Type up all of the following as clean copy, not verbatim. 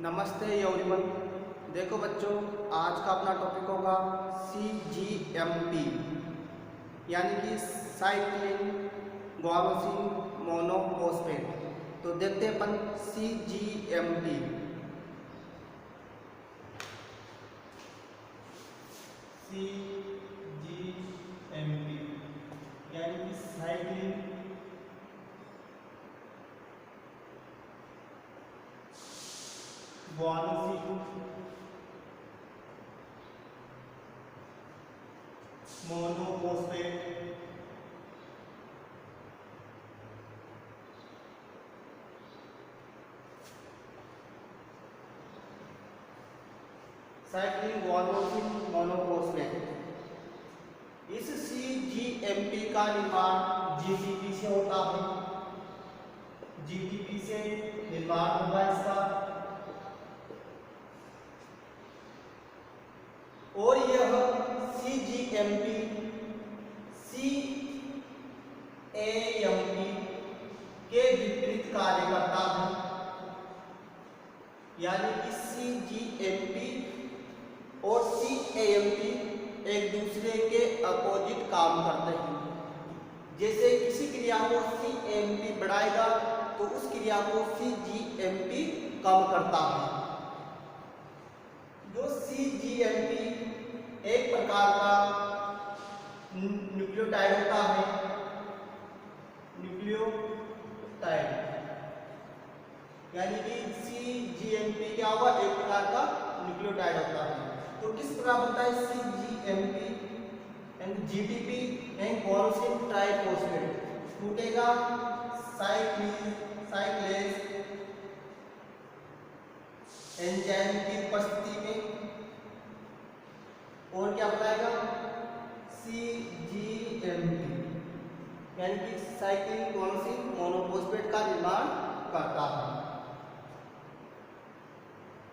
नमस्ते एवरीवन। देखो बच्चों, आज का अपना टॉपिक होगा CGMP यानी कि साइक्लिन गुआनोसिन मोनोफॉस्फेट। तो देखते हैं अपन CGMP। यानी कि cyclin guanosine monophosphate cyclin guanosine monophosphate. इस CGMP का निर्माण GDP से होता है। GDP से निर्माण होगा इसका, और यह CGMP CAMP के विपरीत कार्य करता है। यानी कि CGMP और CAMP एक दूसरे के अपोजिट काम करते हैं। जैसे किसी क्रिया को CAMP बढ़ाएगा तो उस क्रिया को CGMP कम करता है। जो CGMP एक प्रकार का न्यूक्लियोटाइड होता है। न्यूक्लियोटाइड यानी कि CGMP क्या होगा, एक प्रकार का न्यूक्लियोटाइड होता है। तो किस प्रकार बनता है CGMP and GDP and guanosine triphosphate? टूटेगा साइक्लेज एंजाइम की उपस्थिति में, और क्या बताएगा CGMP यानी कि साइक्लिन गुआनोसिन मोनोफॉस्फेट का निर्माण करता है।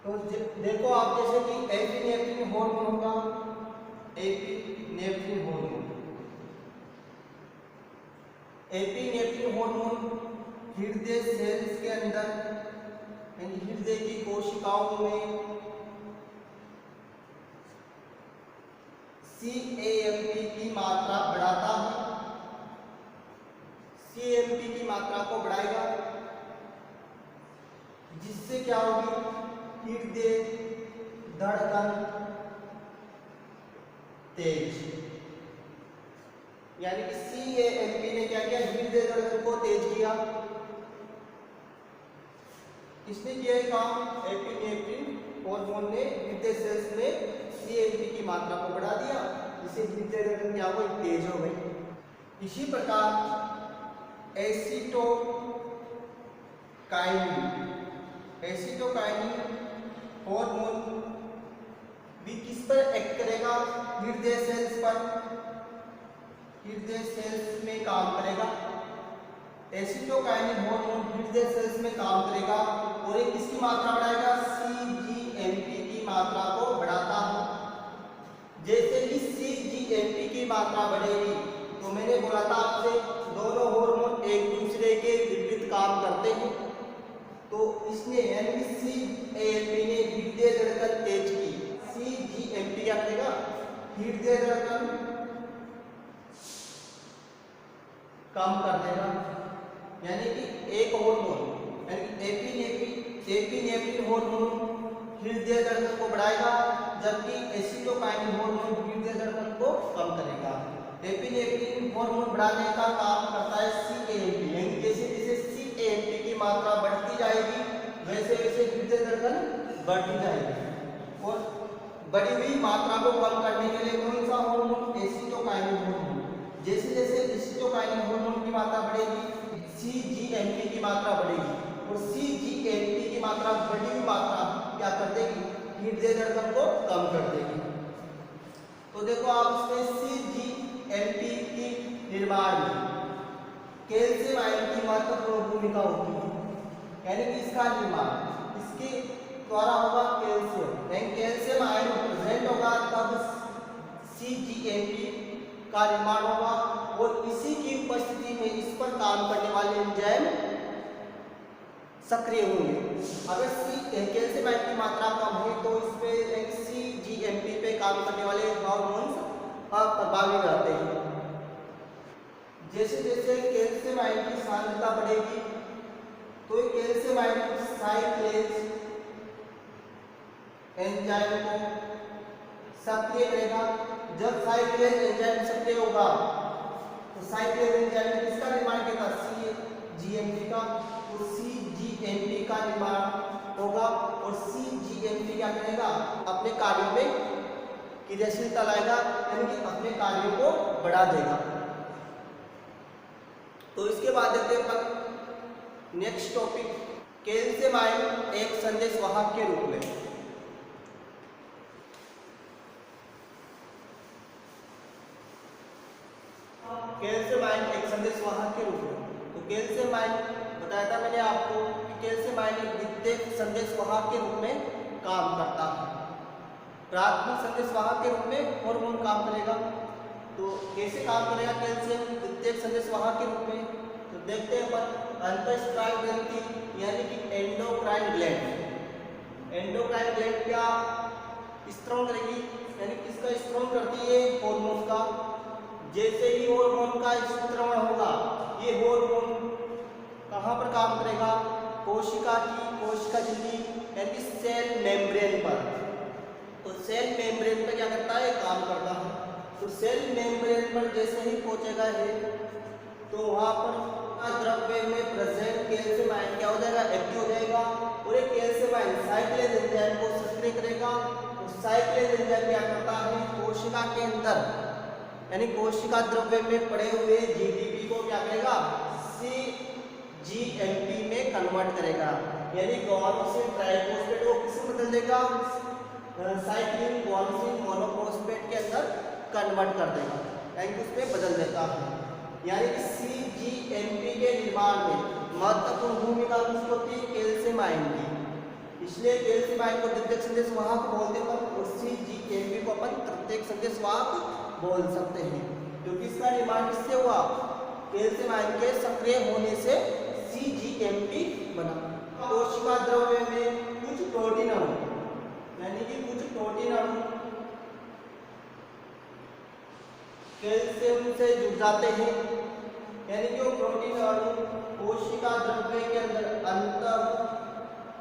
तो देखो आप, जैसे कि एपिनेफ्रिन हार्मोन होगा, एपिनेफ्रिन हार्मोन। एपिनेफ्रिन हार्मोन हृदय सेल्स के अंदर यानी हृदय की कोशिकाओं में CAMP की मात्रा बढ़ाता है। CAMP की मात्रा को बढ़ाएगा, जिससे क्या होगी, हृदय धड़कन तेज। यानी कि CAMP ने क्या किया, हृदय धड़कन को तेज किया। इसने किया काम, एपिनेफ्रिन हार्मोन ने हृदय सेल्स में CAMP की मात्रा को बढ़ा दिया, जिससे हृदय धड़कन क्या हो गई, तेज हो गई। इसी प्रकार एसिटोकाइनिन हार्मोन भी किस पर एक्ट करेगा, हृदय सेल्स पर, हृदय सेल्स में काम करेगा। एसिटोकाइनिन हार्मोन हृदय सेल्स में काम करेगा और ये किसकी मात्रा बढ़ाएगा, CGMP की मात्रा को बढ़ाता है। जैसे ही CGMP की मात्रा बढ़ेगी, तो मैंने बोला था आपसे, दोनों हार्मोन एक दूसरे के विपरीत काम करते हैं। तो इसने यानी CAMP ने हृदय धड़कन तेज की, CGMP क्या करेगा, हृदय धड़कन कम कर देगा। यानी कि एक हार्मोन यानी एपिनेफ्रिन हार्मोन हृदय धड़कन को बढ़ाएगा, जबकि एसिटोकाइनिन हार्मोन हृदय धड़कन को कम करेगा। एपिनेफ्रिन हार्मोन बढ़ाने का काम करता है CAMP, यानी जैसे जैसे CAMP की मात्रा बढ़ती जाएगी, वैसे वैसे हृदय धड़कन बढ़ती जाएगी। और बढ़ी हुई मात्रा को कम करने के लिए कौन सा हार्मोन, एसिटोकाइनिन हार्मोन। जैसे जैसे एसिटोकाइनिन हार्मोन की मात्रा बढ़ेगी, CGMP की मात्रा बढ़ेगी, और CGMP की मात्रा बढ़ी हुई मात्रा क्या कर देगी, हृदय धड़कन को कम कर देगी। तो देखो आप इसमें CGMP की निर्माण में कैल्शियम आयन की महत्वपूर्ण भूमिका होती है। यानी कि इसका निर्माण इसके द्वारा होगा कैल्शियम, यानी कैल्शियम आयन प्रेजेंट होगा तब CGMP का निर्माण होगा। और इसी की उपस्थिति में इस पर काम करने वाले एंजाइम सक्रिय होंगे। अगर कैल्शियम आयन की मात्रा कम है तो इस पे CGMP पे काम करने वाले हार्मोन्स प्रभावी रहते हैं। जैसे जैसे कैल्शियम आयन की सांद्रता बढ़ेगी तो ये कैल्शियम आयन साइक्लेज एंजाइम को सक्रिय करेगा। जब साइक्लेज एंजाइम सक्रिय होगा तो साइक्लेज एंजाइम किसका निर्माण करेगा? CGMP का। तो CGMP का निर्माण होगा और CGMP क्या करेगा? अपने कार्यों में क्रियाशीलता लाएगा, यानी कि अपने कार्यों को बढ़ा देगा। तो इसके बाद देखते हैं अपन नेक्स्ट टॉपिक, कैल्शियम आयन एक संदेश वाहक के रूप में। कैल्शियम आयन एक संदेश वाहक के रूप में, तो कैल्शियम आयन बताया था मैंने आपको कि कैल्शियम आयन एक द्वितीयक संदेश वाहक के रूप में काम करता है। प्राथमिक संदेश वाहक के रूप में हार्मोन काम करेगा। तो कैसे काम करेगा कैल्शियम द्वितीयक संदेश वाहक के रूप में? तो देखते हैं अपन अंतःस्रावी ग्रंथि यानी कि एंडोक्राइन ग्लैंड। एंडोक्राइन ग्लैंड क्या स्त्राव करेगी, यानी किसका स्त्राव करती है? हार्मोन का। जैसे ही हार्मोन का स्त्राव होगा, ये हार्मोन कहाँ पर काम करेगा? कोशिका झिल्ली यानी सेल मेम्ब्रेन पर। तो सेल मेम्ब्रेन पर क्या करता है? काम करता है। तो सेल मेम्ब्रेन पर जैसे ही पहुंचेगा है तो वहां पर द्रव्य में प्रेजेंट कैल्शियम आयन क्या हो जाएगा? एक्टिव हो जाएगा और ये कैल्शियम आयन साइक्लेज एंजाइम को सक्रिय करेगा। तो साइक्लेज एंजाइम क्या करता है? कोशिका के अंदर यानी कोशिका द्रव्य में पड़े हुए GDP को क्या करेगा? CGMP में कन्वर्ट करेगा, यानी गुआनोसिन ट्राइफॉस्फेट को किसमें बदल देगा? साइक्लिन गुआनोसिन मोनोफॉस्फेट के अंदर कन्वर्ट कर देगा, यानी उसमें बदल देता है। यानी कि CGMP के निर्माण में महत्वपूर्ण भूमिका किसकी होती है? कैल्शियम आयन की। इसलिए कैल्शियम आयन को द्वितीयक संदेश वाहक बोलते हैं और CGMP को अपन तृतीयक संदेश वाहक बोल सकते हैं, क्योंकि इसका निर्माण किससे हुआ? कैल्शियम आयन के सक्रिय होने से CGMP बना। कोशिका द्रव्य में कुछ प्रोटीन अणु यानी कि कुछ प्रोटीन अणु कैल्शियम से जुड़ जाते हैं, यानी कि वो प्रोटीन अणु कोशिका द्रव्य के अंदर अंतःग्राही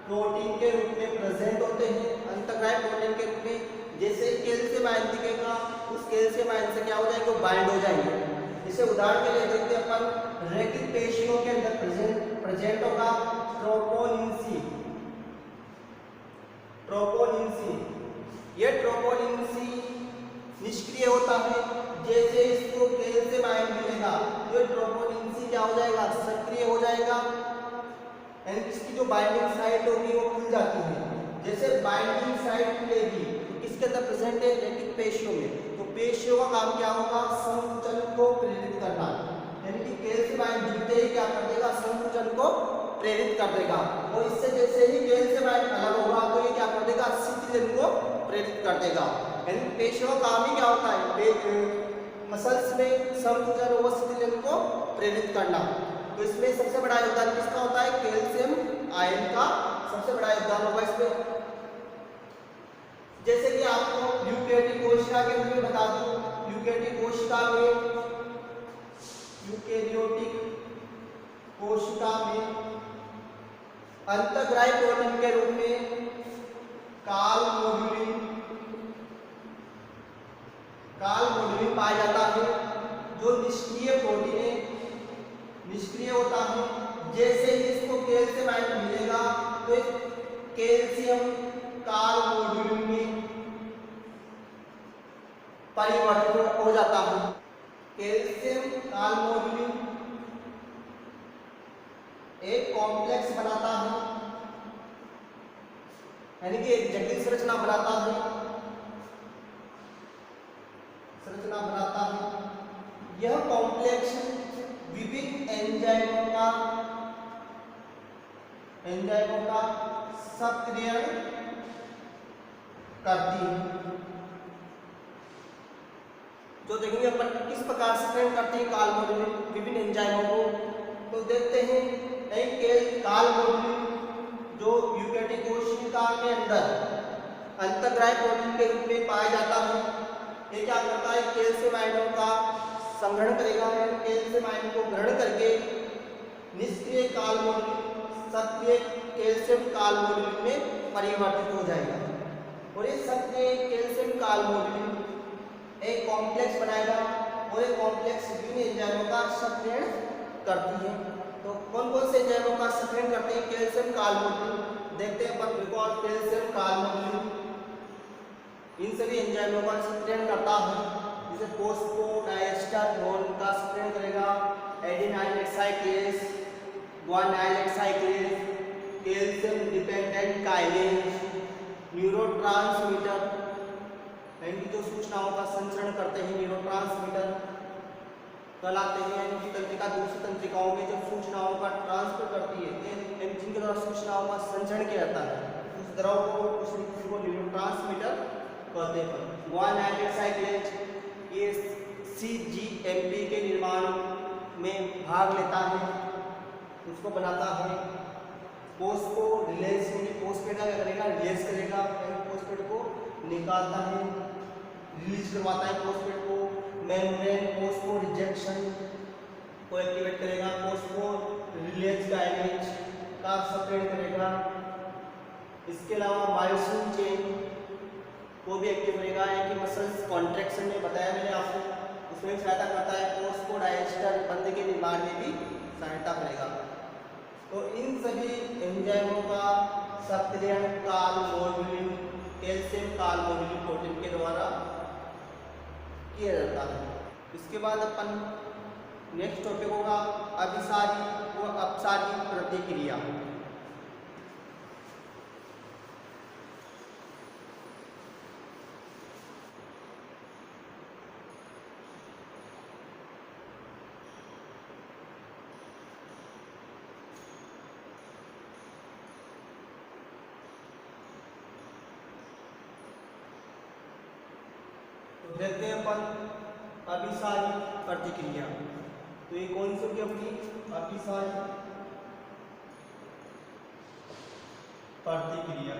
प्रोटीन के रूप में प्रेजेंट होते हैं। अंतःग्राही प्रोटीन के रूप में जैसे कैल्शियम आयन दिखेगा, उस कैल्शियम आयन से क्या हो जाएगा? बाइंड हो जाएंगे। जैसे उदाहरण के लिए देखते हैं अपन रेखित पेशियों के अंदर प्रेजेंट होगा ट्रोपोनिन सी। ये ट्रोपोनिन सी निष्क्रिय होता है। जैसे इसको कैल्शियम आयन मिलेगा तो ट्रोपोनिन सी क्या हो जाएगा? सक्रिय हो जाएगा, यानी इसकी जो बाइंडिंग साइट होगी वो खुल जाती है। जैसे बाइंडिंग साइट खुलेगी तो किसके अंदर प्रेजेंट है? रेखित पेशियों में। तो पेशियों का काम क्या होगा? संकुचन को प्रेरित करना, यानी कि कैल्शियम आयन जुड़ते ही क्या कर देगा? संकुचन को प्रेरित कर देगा। और इससे जैसे ही कैल्शियम आयन अलग होगा तो ये क्या कर देगा? शिथिलन को प्रेरित कर देगा। यानी पेशियों का काम ही क्या होता है? मसल्स में संकुचन व शिथिलन को प्रेरित करना। तो इसमें सबसे बड़ा योगदान किसका होता है? कैल्शियम आयन का सबसे बड़ा योगदान होगा इसमें। जैसे कि आपको यूकेरियोटिक कोशिका के रूप में बता दूं, यूकेरियोटिक कोशिका में अंतःग्राही प्रोटीन के रूप में काल मॉड्यूलिन पाया जाता है, जो निष्क्रिय प्रोटीन है, निष्क्रिय होता है। जैसे ही इसको कैल्शियम आयन मिलेगा तो कैल्शियम काल मॉड्यूलिन में परिवर्तित हो जाता है। कैल्शियम काल मॉड्यूलिन एक कॉम्प्लेक्स बनाता है, यानी कि एक जटिल संरचना बनाता है। यह कॉम्प्लेक्स विभिन्न एंजाइमों का सक्रियण करती है। जो देखेंगे अपन किस प्रकार सक्रियण करती है काल मॉड्यूलिन विभिन्न एंजाइमों को। तो देखते हैं काल मॉड्यूल जो यूकेरियोटिक कोशिका के अंदर अंतर्ग्राही प्रोटीन के रूप में पाया जाता है। ये क्या करता है, कैल्शियम आयनों का संग्रहण करेगा, कैल्शियम आयन को ग्रहण करके निष्क्रिय काल मॉड्यूल सक्रिय कैल्शियम काल मॉड्यूल में परिवर्तित हो जाएगा। और ये सक्रिय कैल्शियम काल मॉड्यूल एक कॉम्प्लेक्स बनाएगा और ये कॉम्प्लेक्स विभिन्न एंजाइमों का सक्रियण करती है। तो कौन कौन से एंजाइमों का सक्रियण करते हैं कैल्शियम काल मॉड्यूल, देखते हैं अपन रिकॉर्ड कैल्शियम काल मॉड्यूल इन सभी एंजाइमों का सक्रियण करता है। जैसे फोस्फोडाइएस्टर नॉन का सक्रियण करेगा, एडेनाइल एक्साइक्लेज, गुआनाइल एक्साइक्लेज, कैल्शियम डिपेंडेंट काइनेज, न्यूरोट्रांसमीटर यानी जो सूचनाओं का संचरण करते हैं न्यूरोट्रांसमीटर कहलाते हैं। यानी कि तंत्रिका दूसरी तंत्रिकाओं में जब सूचनाओं का ट्रांसफर करती है, जिनके द्वारा सूचनाओं का संचरण किया जाता है, उस द्रव को उस लिक्विड को न्यूरोट्रांसमीटर कहते हैं। गुआनाइल एक्साइक्लेज ये CGMP के निर्माण में भाग लेता है, उसको बनाता है। फोस्फो रिलेज फोस्फेट का क्या करेगा, रिलीज करेगा, फोस्फेट को निकालता है, रिलीज करवाता है फोस्फेट को। मेम्ब्रेन फोस्फो रिजेक्शन को एक्टिवेट करेगा, फोस्फो रिलीज काइनेज का सक्रियण करेगा। इसके अलावा मायोसिन चेन को भी एक्टिव करेगा, कि मसल्स कॉन्ट्रैक्शन में बताया मैंने आपको, उसमें सहायता करता है। फोस्फोडाइएस्टर बंध के निर्माण में भी सहायता करेगा। तो इन सभी एंजाइमों का सक्रियण काल मॉड्यूल कैल्शियम काल मॉड्यूल प्रोटीन के द्वारा किया जाता है। इसके बाद अपन नेक्स्ट टॉपिक होगा अभिसारी व अपसारी प्रतिक्रिया। देखते हैं अपन अभिसारी प्रतिक्रिया। तो ये कौन सी होगी अपनी अभिसारी प्रतिक्रिया।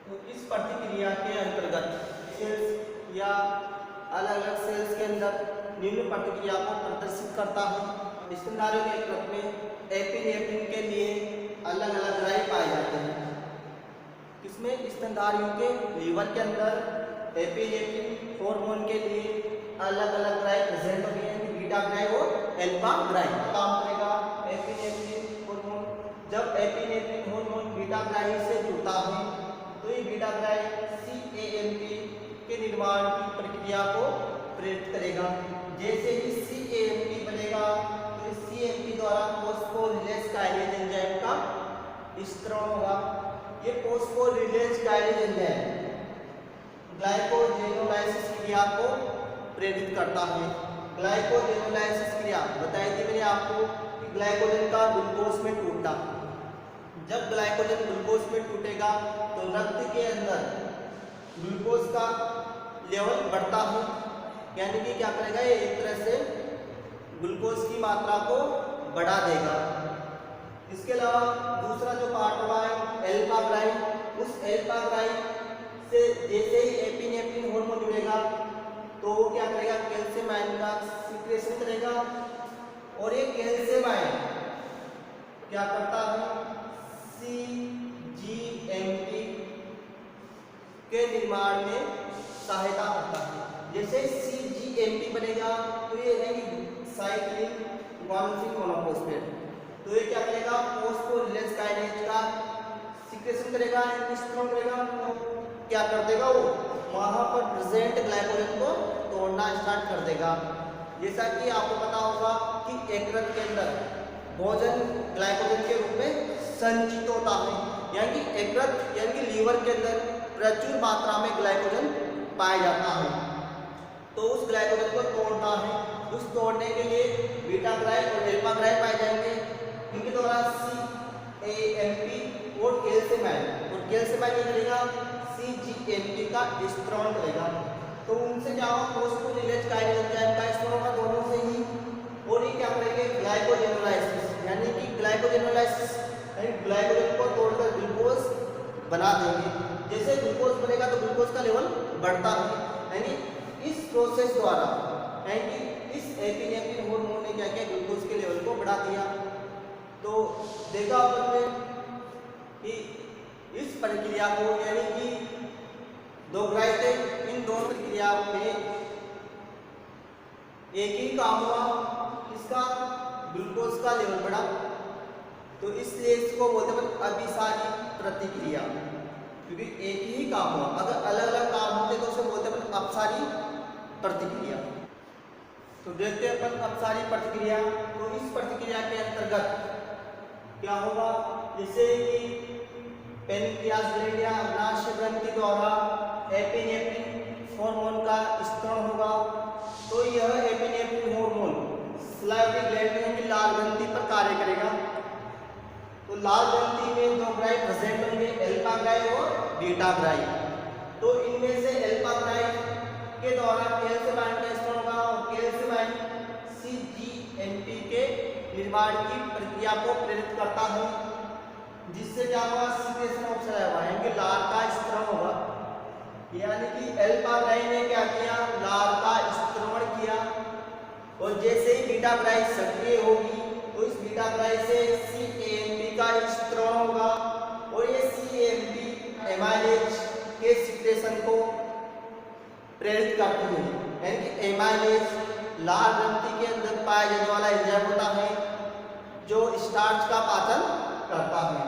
तो इस प्रतिक्रिया के अंतर्गत सेल्स या अलग अलग सेल्स के अंदर निम्न प्रतिक्रिया को प्रदर्शित करता है। स्तनधारियों के क्रम में एपिनेफ्रिन के लिए अलग अलग ग्राही पाए जाते हैं। इसमें स्तनधारियों के लीवर के अंदर एपिनेफ्रिन हार्मोन के लिए अलग अलग ग्राही प्रेजेंट होंगे, बीटा ग्राही और अल्फा ग्राही काम करेगा। एपिनेफ्रिन हार्मोन जब एपिनेफ्रिन हार्मोन बीटा ग्राही से जुड़ता है तो ये बीटा ग्राही CAMP के निर्माण की प्रक्रिया को प्रेरित करेगा। जैसे ही CAMP बनेगा तो इस CAMP द्वारा फोस्फोरिलेज काइनेज एंजाइम का स्त्राव होगा। ये फोस्फोरिलेज काइनेज एंजाइम ग्लाइकोजेनोलाइसिस क्रिया को प्रेरित करता है। ग्लाइकोजेनोलाइसिस क्रिया बताई थी मैंने आपको कि ग्लाइकोजन का ग्लूकोज में टूटना। जब ग्लाइकोजन ग्लूकोज में टूटेगा तो रक्त के अंदर ग्लूकोज का लेवल बढ़ता है, यानी कि क्या करेगा, ये एक तरह से ग्लूकोज की मात्रा को बढ़ा देगा। इसके अलावा दूसरा जो पार्ट हुआ है अल्फा ग्राही, उस अल्फा ग्राही से जैसे ही एपिनेफ्रिन हार्मोन जुड़ेगा तो वो क्या करेगा, कैल्शियम आयन का सीक्रेशन करेगा। और ये कैल्शियम आयन क्या करता है, CGMP के निर्माण में सहायता करता है। जैसे CGMP बनेगा तो ये है साइक्लिक गुआनोसिन मोनोफॉस्फेट, तो ये क्या करेगा, फोस्फोरिलेज काइनेज का सीक्रेशन करेगा, स्त्राव करेगा। तो क्या कर देगा, वो वहाँ पर प्रेजेंट ग्लाइकोजन को तोड़ना स्टार्ट कर देगा। जैसा कि आपको पता होगा कि यकृत के अंदर भोजन ग्लाइकोजन के रूप में संचित होता है, यानी कि यकृत यानी कि लीवर के अंदर प्रचुर मात्रा में ग्लाइकोजन पाया जाता है। तो उस ग्लाइकोजन को तोड़ना है, उस तोड़ने के लिए बीटा ग्राही और अल्फा ग्राही पाए जाएंगे। इनके द्वारा CAMP और कैल्शियम आयन क्या करेगा, CGMP का स्त्राव करेगा। तो उनसे क्या होगा, फोस्फोरिलेज काइनेज एंजाइम का स्तर होगा दोनों से ही। और ये क्या करेंगे, ग्लाइकोजेनोलाइसिस, यानी कि ग्लाइकोजेनोलाइसिस यानी ग्लाइकोजन को तोड़कर ग्लूकोज बना देंगे। जैसे ग्लूकोज बनेगा तो ग्लूकोज का लेवल बढ़ता है, यानी इस प्रोसेस द्वारा यानी कि इस एपिनेफ्रिन हार्मोन ने क्या किया, ग्लूकोज के लेवल को बढ़ा दिया। तो देखा अपन ने कि इस प्रक्रिया को यानी कि दोहराते इन दोनों प्रक्रियाओं में एक ही काम हुआ, इसका ग्लूकोज का लेवल बढ़ा, तो इसलिए इसको बोलते हैं अभिसारी प्रतिक्रिया, क्योंकि एक ही काम हुआ। अगर अलग अलग काम होते तो उसे बोलते हैं अपसारी प्रतिक्रिया। तो देखते हैं अपन अपसारी प्रतिक्रिया। तो इस प्रतिक्रिया के अंतर्गत क्या होगा, जैसे कि पेनक्रियास ग्लैंड या अग्नाशय ग्रंथि द्वारा एपिनेफ्रिन हार्मोन का स्त्रवण होगा। तो यह एपिनेफ्रिन हार्मोन सलाइवरी ग्लैंड में लाल ग्रंथि पर कार्य करेगा। तो लाल ग्रंथि में दो ग्राही प्रेजेंट होंगे, अल्फा ग्राही और बीटा ग्राही। तो इनमें से अल्फा ग्राही के द्वारा कैल्शियम आयन का स्त्रवण होगा और कैल्शियम आयन CGMP के निर्माण की प्रक्रिया को प्रेरित करता है, जिससे क्या होगा, सीक्रेशन ऑफ सलाइवा यानी लार का स्त्रवण होगा। यानी कि अल्फा ग्राही ने क्या किया, लार का स्त्रवण किया, और जैसे ही बीटा ग्राही सक्रिय होगी तो इस बीटा ग्राही से CAMP का स्त्रवण होगा, और ये CAMP एमाइलेज के सिक्रेशन को प्रेरित करती है। यानी कि एमाइलेज लाल ग्रंथि के अंदर पाया जाने वाला एंजाइम होता है जो स्टार्च का पाचन करता है।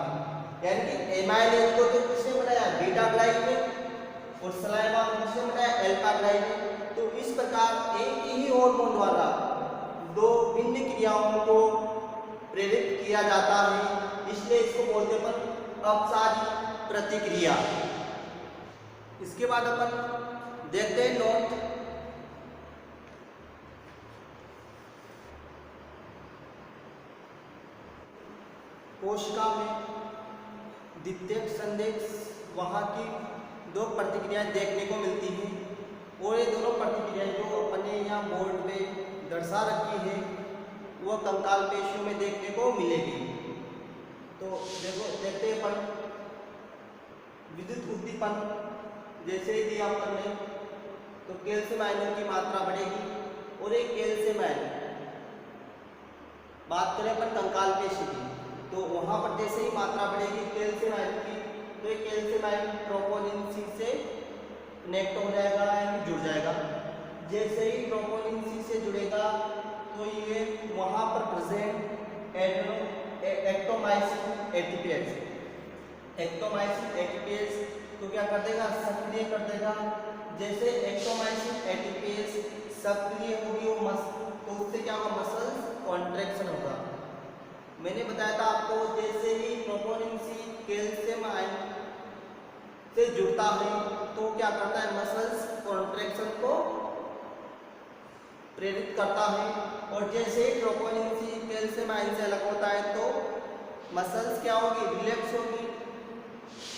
यानी कि एमाइलेज को तो किसने बनाया, बीटा ग्राही ने, और सलाइवा को किसने बनाया, अल्फा ग्राही ने। तो इस प्रकार एक ही हार्मोन द्वारा दो भिन्न क्रियाओं को प्रेरित किया जाता है, इसलिए इसको बोलते हैं अपसारी प्रतिक्रिया। इसके बाद अपन देखते हैं नोट। कोशिका में द्वितीयक संदेश वहाँ की दो प्रतिक्रियाएं देखने को मिलती हैं, और ये दोनों प्रतिक्रियाएं जो अपने यहाँ बोर्ड पे दर्शा रखी है वह कंकाल पेशियों में देखने को मिलेगी। तो देखो देखते हैं अपन विद्युत उद्दीपन जैसे ही दिया अपन ने, तो कैल्शियम आयनों की मात्रा बढ़ेगी, और एक कैल्शियम आयन बात करें अपन कंकाल पेशी की, तो वहाँ पर जैसे ही मात्रा बढ़ेगी कैल्शियम आयन की, तो एक कैल्शियम आयन ट्रोपोनिन C से कनेक्ट हो जाएगा यानी जुड़ जाएगा। जैसे ही ट्रोपोनिन C से जुड़ेगा तो ये वहाँ पर प्रेजेंट एक्टोमाइसिन एटीपीएस तो क्या कर देगा, सक्रिय कर देगा। जैसे एक्टोमाइसिन एटीपीएस सक्रिय होगी वो तो उससे क्या होगा, मसल्स कॉन्ट्रैक्शन होगा। मैंने बताया था आपको, जैसे ही ट्रोपोनिन C कैल्शियम आयन से जुड़ता है तो क्या करता है, मसल्स कॉन्ट्रैक्शन को प्रेरित करता है, और जैसे ही ट्रोपोनिन C कैल्शियम आयन से अलग होता है तो मसल्स क्या होगी, रिलैक्स होगी।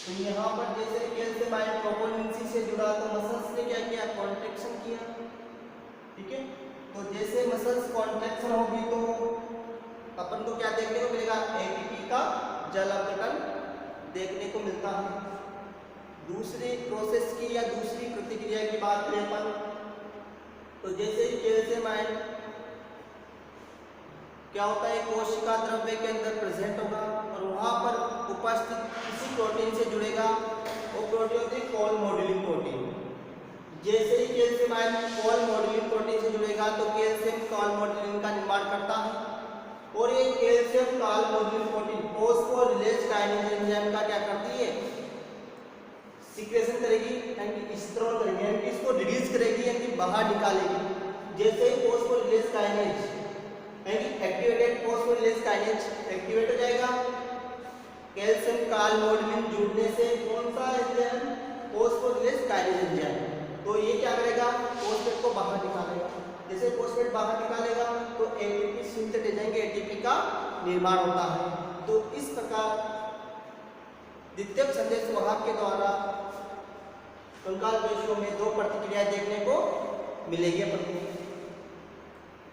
तो यहाँ पर जैसे कैल्शियम आयन ट्रोपोनिन C से जुड़ा तो मसल्स ने क्या किया, कॉन्ट्रैक्शन किया। ठीक है, तो जैसे मसल्स कॉन्ट्रैक्शन होगी तो अपन को क्या देखने को मिलेगा, एटीपी का जल अपघटन देखने को मिलता है। दूसरी प्रोसेस की या दूसरी प्रतिक्रिया की बात करें अपन, तो जैसे ही कैल्शियम आयन क्या होता है, कोशिका द्रव्य के अंदर प्रेजेंट होगा और वहाँ पर उपस्थित किसी प्रोटीन से जुड़ेगा, वो प्रोटीन होती है कॉल मॉड्यूलिंग प्रोटीन। जैसे ही calcium ion calmodulin protein से जुड़ेगा तो कैल्शियम कॉल मॉड्यूलिन का निर्माण करता है, और ये calcium calmodulin protein phosphorylase kinase enzyme का क्या करती है, सीक्रेशन करेगी यानी स्त्रवण करेगी, यानी इसको रिलीज करेगी यानी बाहर निकालेगी। जैसे ही फोस्फोरिलेज काइनेज यानी एक्टिवेटेड फोस्फोरिलेज काइनेज एक्टिवेट हो जाएगा, कैल्शियम कॉल मॉड्यूलिन जुड़ने से कौन सा एंजाइम, फोस्फोरिलेज काइनेज एंजाइम, तो ये क्या करेगा, फोस्फेट को बाहर निकालेगा। जैसे फोस्फेट बाहर निकालेगा तो एटीपी सिंथेटाइज होंगे, एटीपी का निर्माण होता है। तो इस प्रकार द्वितीयक संदेश वाहक के द्वारा कंकाल पेशियों में दो प्रतिक्रियाएं देखने को मिलेगी अपन को।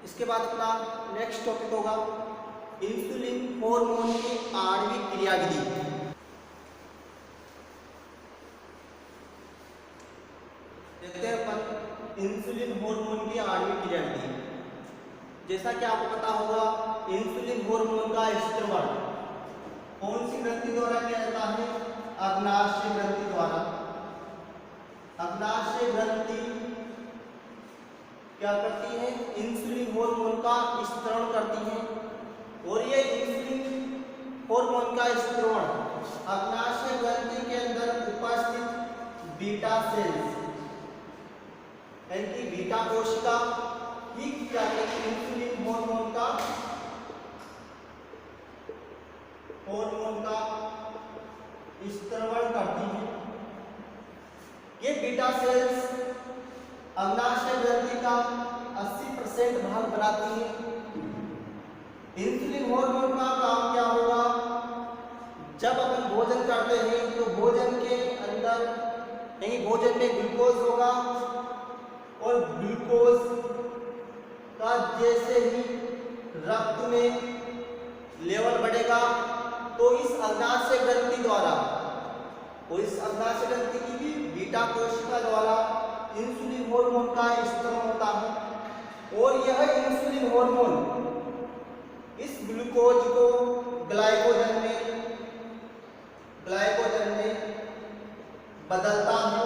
इसके बाद अपना नेक्स्ट टॉपिक होगा इंसुलिन हार्मोन की आणविक क्रियाविधि। देखते हैं अपन इंसुलिन हार्मोन की आणविक क्रियाविधि। जैसा कि आपको पता होगा इंसुलिन हार्मोन का स्त्रवण कौन सी ग्रंथि द्वारा किया जाता है? अग्नाशय ग्रंथि द्वारा। अग्नाशय ग्रंथि क्या करती है? इंसुलिन हार्मोन का स्त्रवण करती है। और ये इंसुलिन हार्मोन का स्त्रवण अग्नाशय ग्रंथि के अंदर उपस्थित बीटा सेल्स यानी कि बीटा कोशिका ही क्या करती है? इंसुलिन हार्मोन का स्त्रवण करती है। ये बीटा सेल्स अग्नाशय ग्रंथि का 80% भाग बनाती है। इंसुलिन हार्मोन का काम क्या होगा? जब अपन भोजन करते हैं तो भोजन के अंदर यानी भोजन में ग्लूकोज होगा और ग्लूकोज का जैसे ही रक्त में लेवल बढ़ेगा तो इस अग्नाशय ग्रंथि द्वारा और इस अग्नाशय ग्रंथि की भी बीटा कोशिका द्वारा इंसुलिन हार्मोन का स्त्रवण होता है। और यह इंसुलिन हार्मोन इस ग्लूकोज को ग्लाइकोजन में बदलता है।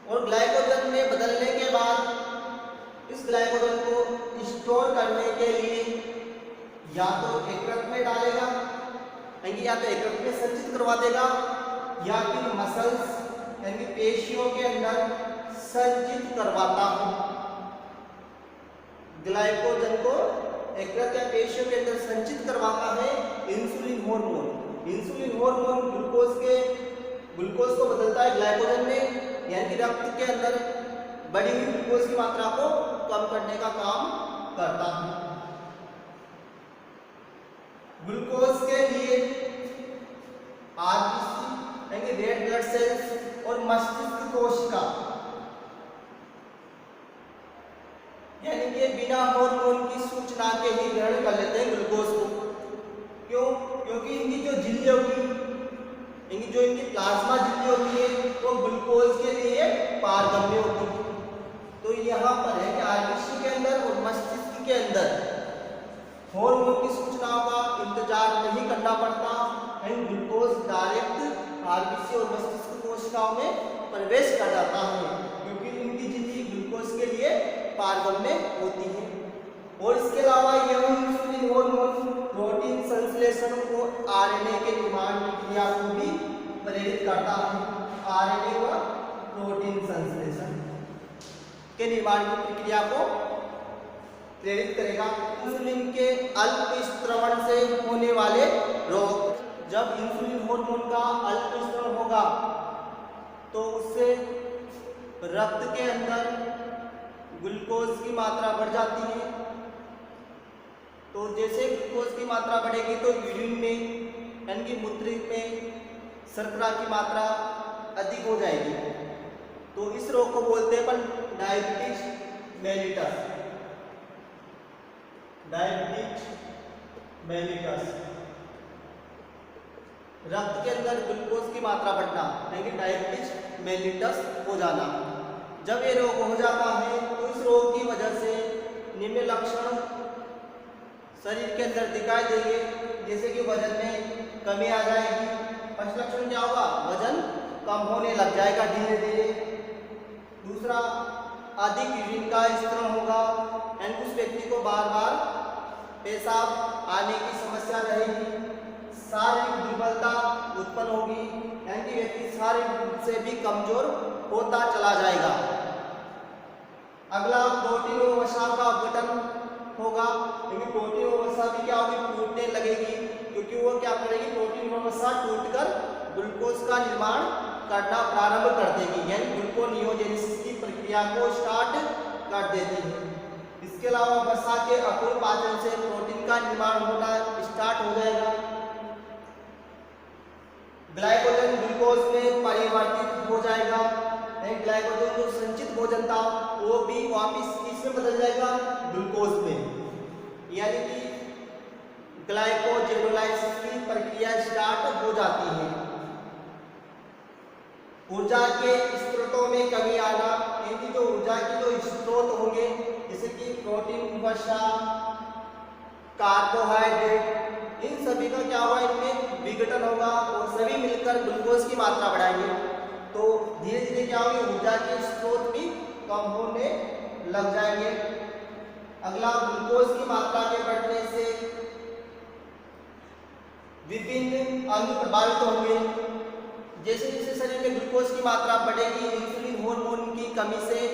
और ग्लाइकोजन में बदलने के बाद इस ग्लाइकोजन को स्टोर करने के लिए या तो यकृत में डालेगा यानी या तो यकृत में संचित करवा देगा या फिर मसल्स यानी पेशियों के अंदर संचित करवाता है। ग्लाइकोजन को यकृत या पेशियों के अंदर संचित करवाता है insulin hormone. Insulin hormone glucose को बदलता है ग्लाइकोजन में यानी कि रक्त के अंदर बढ़ी हुई ग्लूकोज की मात्रा को कम करने का काम करता है। ग्लूकोज के लिए आरबीसी यानी रेड ब्लड सेल्स और मस्तिष्क कोशिका यानी कि बिना हार्मोन की सूचना के ही ग्रहण कर लेते हैं ग्लूकोज को। क्यों? क्योंकि इनकी जो झिल्ली होगी इनकी प्लाज्मा झिल्ली होती है वो ग्लूकोज के लिए पारगम्य होती है। तो यहाँ पर है कि आरबीसी के अंदर और मस्तिष्क के अंदर हार्मोन की सूचनाओं का इंतजार नहीं करना पड़ता एंड ग्लूकोज डायरेक्ट आरबीसी और मस्तिष्क कोशिकाओं में प्रवेश कर जाता है क्योंकि इनकी झिल्ली ग्लूकोज के लिए पारगम्य होती है। और इसके अलावा यह इंसुलिन हार्मोन प्रोटीन संश्लेषण को आरएनए के निर्माण की क्रिया को भी प्रेरित करता है। आरएनए व प्रोटीन संश्लेषण के निर्माण की प्रक्रिया को प्रेरित करेगा। इंसुलिन के अल्प स्त्रवण से होने वाले रोग। जब इंसुलिन हार्मोन का अल्प स्त्रवण होगा तो उससे रक्त के अंदर ग्लूकोज की मात्रा बढ़ जाती है। तो जैसे ग्लूकोज की मात्रा बढ़ेगी तो यूरिन में यानी कि मूत्र में शर्करा की मात्रा अधिक हो जाएगी। तो इस रोग को बोलते हैं अपन डायबिटीज मेलिटस। रक्त के अंदर ग्लूकोज की मात्रा बढ़ना यानी कि डायबिटीज मेलिटस हो जाना। जब ये रोग हो जाता है तो इस रोग की वजह से निम्न लक्षण शरीर के अंदर दिखाई देंगे जैसे कि वजन में कमी आ जाएगी। फर्स्ट लक्षण क्या होगा? वजन कम होने लग जाएगा धीरे धीरे। दूसरा अधिक यूरिन का स्त्रवण होगा यानी उस व्यक्ति को बार बार पेशाब आने की समस्या रहेगी। शारीरिक दुर्बलता उत्पन्न होगी यानी कि व्यक्ति शारीरिक रूप से भी कमजोर होता चला जाएगा। अगला प्रोटीन व वसा का अपघटन होगा क्योंकि प्रोटीन व वसा भी क्या होगी? टूटने लगेगी क्योंकि वो क्या करेगी? प्रोटीन व वसा टूटकर ग्लूकोज का निर्माण करना प्रारंभ कर देगी यानी ग्लूकोनियोजेनेसिस की प्रक्रिया को स्टार्ट कर देती है। इसके अलावा वसा के अपूर्ण पाचन से प्रोटीन का निर्माण होना स्टार्ट हो जाएगा। ग्लाइकोजन ग्लूकोज में परिवर्तित हो जाएगा एंड ग्लाइकोजन जो संचित भोजन था वो भी वापस किसमें बदल जाएगा, ग्लूकोज में। यानी कि ग्लाइकोजेनोलाइसिस की प्रक्रिया स्टार्ट हो जाती है। ऊर्जा के स्रोतों में कमी आना, यानी जो ऊर्जा के जो स्रोत होंगे जैसे कि प्रोटीन, वसा, कार्बोहाइड्रेट, इन सभी का क्या होगा, इनमें विघटन होगा और सभी मिलकर ग्लूकोज की मात्रा बढ़ाएंगे। तो धीरे धीरे क्या होगी, ऊर्जा के स्रोत भी कम होने लग जाएंगे। अगला, ग्लूकोज की मात्रा के बढ़ने से विभिन्न अंग प्रभावित होंगे। जैसे जैसे शरीर में ग्लूकोज की मात्रा बढ़ेगी इंसुलिन हार्मोन की कमी से,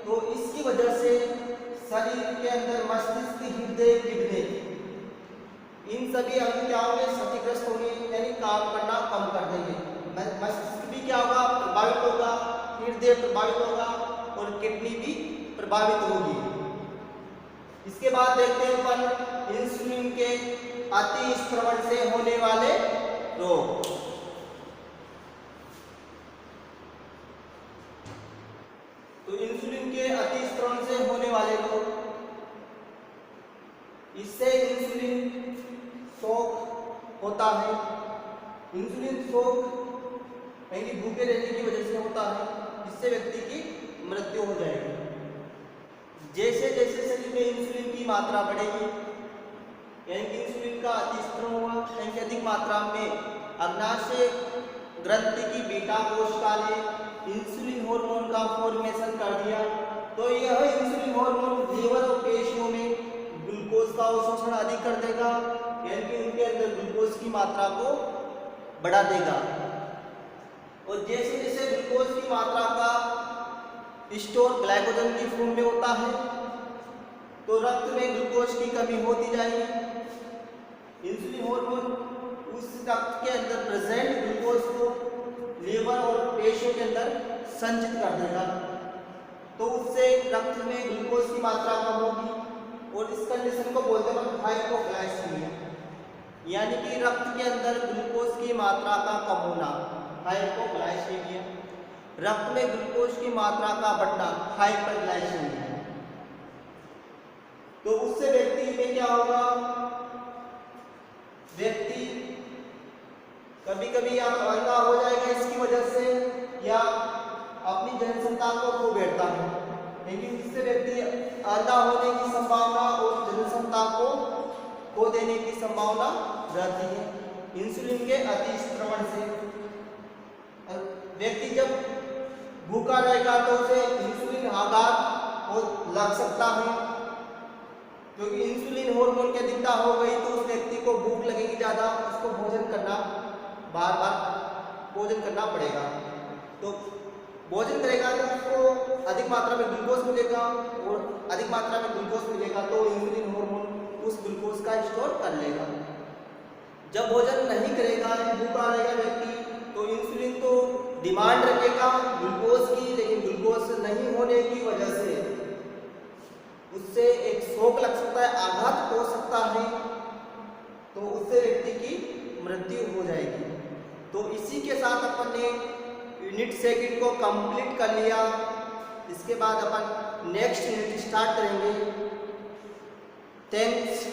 तो इसकी वजह से शरीर के अंदर मस्तिष्क, हृदय, किडनी, इन सभी अंग क्या होंगे, क्षतिग्रस्त होंगे, यानी काम करना कम कर देंगे। मस्तिष्क भी क्या होगा, प्रभावित होगा, हृदय प्रभावित होगा और किडनी भी प्रभावित होगी। इसके बाद देखते हैं अपन इंसुलिन के अतिस्रवण से होने वाले रोग। तो इंसुलिन के अतिस्रवण से होने वाले रोग, इससे इंसुलिन शोक होता है। इंसुलिन शोक यानी भूखे रहने की वजह से होता है, जिससे व्यक्ति की मृत्यु हो जाएगी। जैसे जैसे शरीर में इंसुलिन की मात्रा बढ़ेगी, यानी कि इंसुलिन का अतिस्रवण हुआ, यानी कि अधिक मात्रा में अग्नाशय ग्रंथि की बीटा कोशिका ने इंसुलिन हार्मोन का फॉर्मेशन कर दिया, तो यह इंसुलिन हार्मोन लीवर और पेशियों में ग्लूकोज का अवशोषण अधिक कर देगा, यानी कि उनके अंदर ग्लूकोज की मात्रा को बढ़ा देगा। और जैसे जैसे ग्लूकोज की मात्रा का स्टोर ग्लाइकोजन की फॉर्म में होता है, तो रक्त में ग्लूकोज की कमी होती जाएगी। इंसुलिन हार्मोन उस रक्त के अंदर प्रेजेंट ग्लूकोज को लीवर और पेशियों के अंदर संचित कर देगा, तो उससे रक्त में ग्लूकोज की मात्रा कम होगी और इस कंडीशन को बोलते हैं हाइपोग्लाइसीमिया, यानी कि रक्त के अंदर ग्लूकोज की मात्रा का कम होना, हाइपोग्लाइसीमिया। रक्त में ग्लूकोज की मात्रा का बढ़ना, हाइपरग्लाइसीमिया। तो उससे व्यक्ति में क्या होगा, व्यक्ति कभी कभी या तो अंधा हो जाएगा इसकी वजह से, या अपनी जनसंतान को खो बैठता है, लेकिन इससे व्यक्ति अंधा होने की संभावना और जनसंतान को खो देने की संभावना रहती है इंसुलिन के अतिस्रवण से। व्यक्ति जब भूखा रहेगा तो उसे इंसुलिन आघात हो लग सकता है, क्योंकि इंसुलिन हार्मोन की अधिकता हो गई तो उस व्यक्ति को भूख लगेगी ज़्यादा, उसको भोजन करना, बार बार भोजन करना पड़ेगा। तो भोजन करेगा तो उसको अधिक मात्रा में ग्लूकोज मिलेगा, और अधिक मात्रा में ग्लूकोज मिलेगा तो इंसुलिन हार्मोन उस ग्लूकोज का स्टोर कर लेगा। जब भोजन नहीं करेगा, भूखा रहेगा व्यक्ति, तो इंसुलिन तो डिमांड रखेगा ग्लूकोज की, लेकिन ग्लूकोज नहीं होने की वजह से उससे एक शोक लग सकता है, आघात हो सकता है, तो उससे व्यक्ति की मृत्यु हो जाएगी। तो इसी के साथ अपन ने यूनिट सेकंड को कंप्लीट कर लिया। इसके बाद अपन नेक्स्ट यूनिट स्टार्ट करेंगे। थैंक्स।